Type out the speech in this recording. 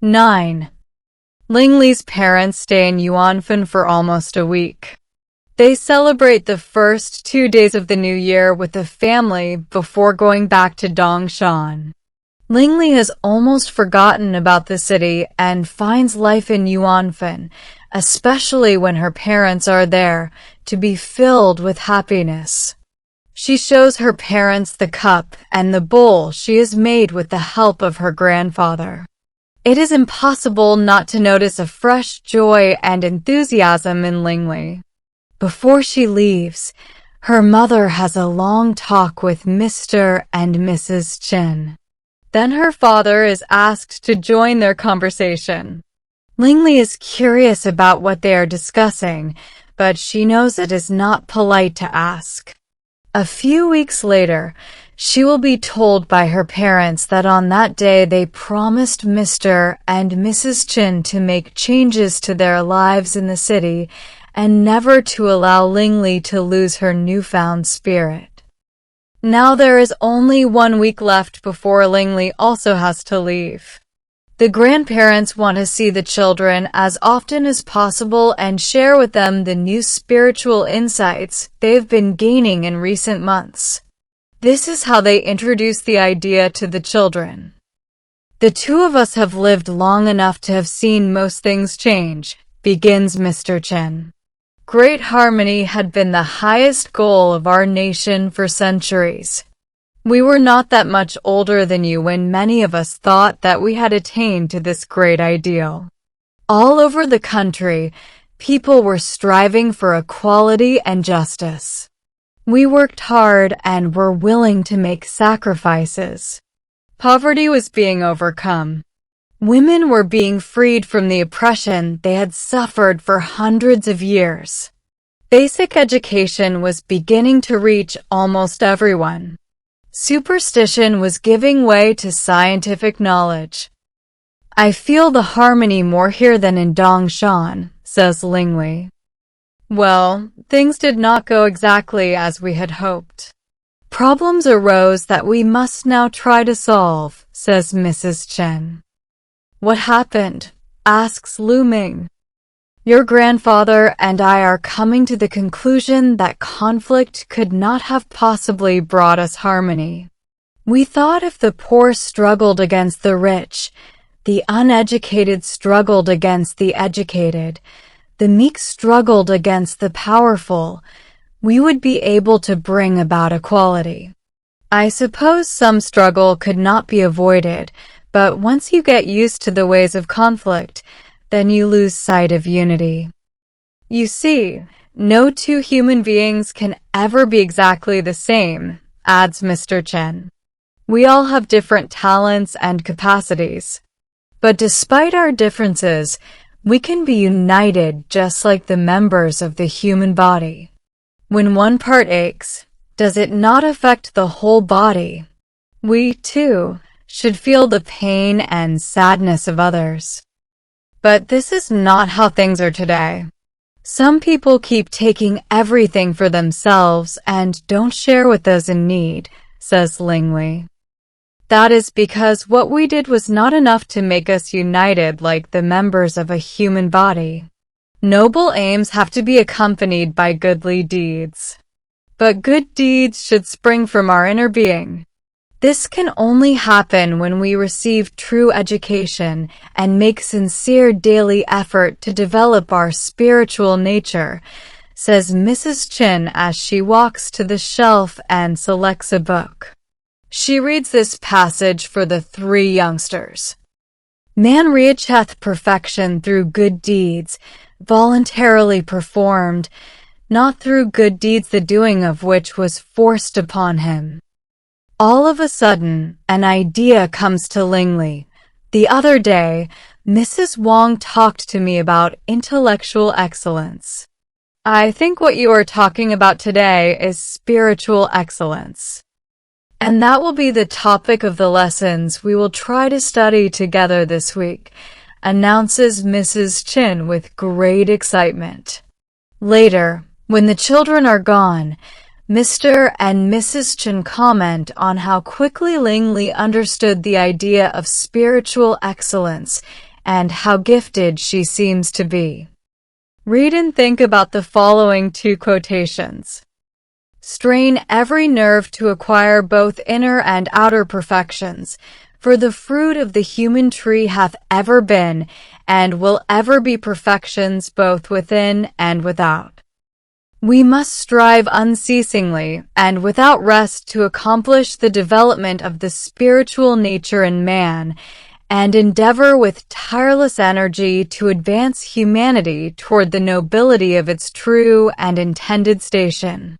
9. Lingley's parents stay in Yuanfen for almost a week. They celebrate the first 2 days of the new year with the family before going back to Dongshan. Lingley has almost forgotten about the city and finds life in Yuanfen, especially when her parents are there, to be filled with happiness. She shows her parents the cup and the bowl she has made with the help of her grandfather. It is impossible not to notice a fresh joy and enthusiasm in Lingley. Before she leaves, her mother has a long talk with Mr. and Mrs. Chen. Then her father is asked to join their conversation. Lingley is curious about what they are discussing, but she knows it is not polite to ask. A few weeks later, she will be told by her parents that on that day they promised Mr. and Mrs. Chen to make changes to their lives in the city and never to allow Lingley to lose her newfound spirit. Now there is only 1 week left before Lingley also has to leave. The grandparents want to see the children as often as possible and share with them the new spiritual insights they've been gaining in recent months. This is how they introduce the idea to the children. The two of us have lived long enough to have seen most things change, begins Mr. Chen. Great harmony had been the highest goal of our nation for centuries. We were not that much older than you when many of us thought that we had attained to this great ideal. All over the country, people were striving for equality and justice. We worked hard and were willing to make sacrifices. Poverty was being overcome. Women were being freed from the oppression they had suffered for hundreds of years. Basic education was beginning to reach almost everyone. Superstition was giving way to scientific knowledge. I feel the harmony more here than in Dongshan, says Lingley. Well, things did not go exactly as we had hoped. Problems arose that we must now try to solve, says Mrs. Chen. What happened? Asks Lu Ming. Your grandfather and I are coming to the conclusion that conflict could not have possibly brought us harmony. We thought if the poor struggled against the rich, the uneducated struggled against the educated, the meek struggled against the powerful, we would be able to bring about equality. I suppose some struggle could not be avoided, but once you get used to the ways of conflict, then you lose sight of unity. You see, no two human beings can ever be exactly the same, adds Mr. Chen. We all have different talents and capacities. But despite our differences, we can be united just like the members of the human body. When one part aches, does it not affect the whole body? We, too, should feel the pain and sadness of others. But this is not how things are today. Some people keep taking everything for themselves and don't share with those in need, says Lingley. That is because what we did was not enough to make us united like the members of a human body. Noble aims have to be accompanied by goodly deeds. But good deeds should spring from our inner being. This can only happen when we receive true education and make sincere daily effort to develop our spiritual nature, says Mrs. Chen as she walks to the shelf and selects a book. She reads this passage for the 3 youngsters. Man reacheth perfection through good deeds, voluntarily performed, not through good deeds the doing of which was forced upon him. All of a sudden, an idea comes to Lingley. The other day, Mrs. Wang talked to me about intellectual excellence. I think what you are talking about today is spiritual excellence. And that will be the topic of the lessons we will try to study together this week, announces Mrs. Chen with great excitement. Later, when the children are gone, Mr. and Mrs. Chen comment on how quickly Lingley understood the idea of spiritual excellence and how gifted she seems to be. Read and think about the following two quotations. Strain every nerve to acquire both inner and outer perfections, for the fruit of the human tree hath ever been, and will ever be perfections both within and without. We must strive unceasingly and without rest to accomplish the development of the spiritual nature in man, and endeavor with tireless energy to advance humanity toward the nobility of its true and intended station.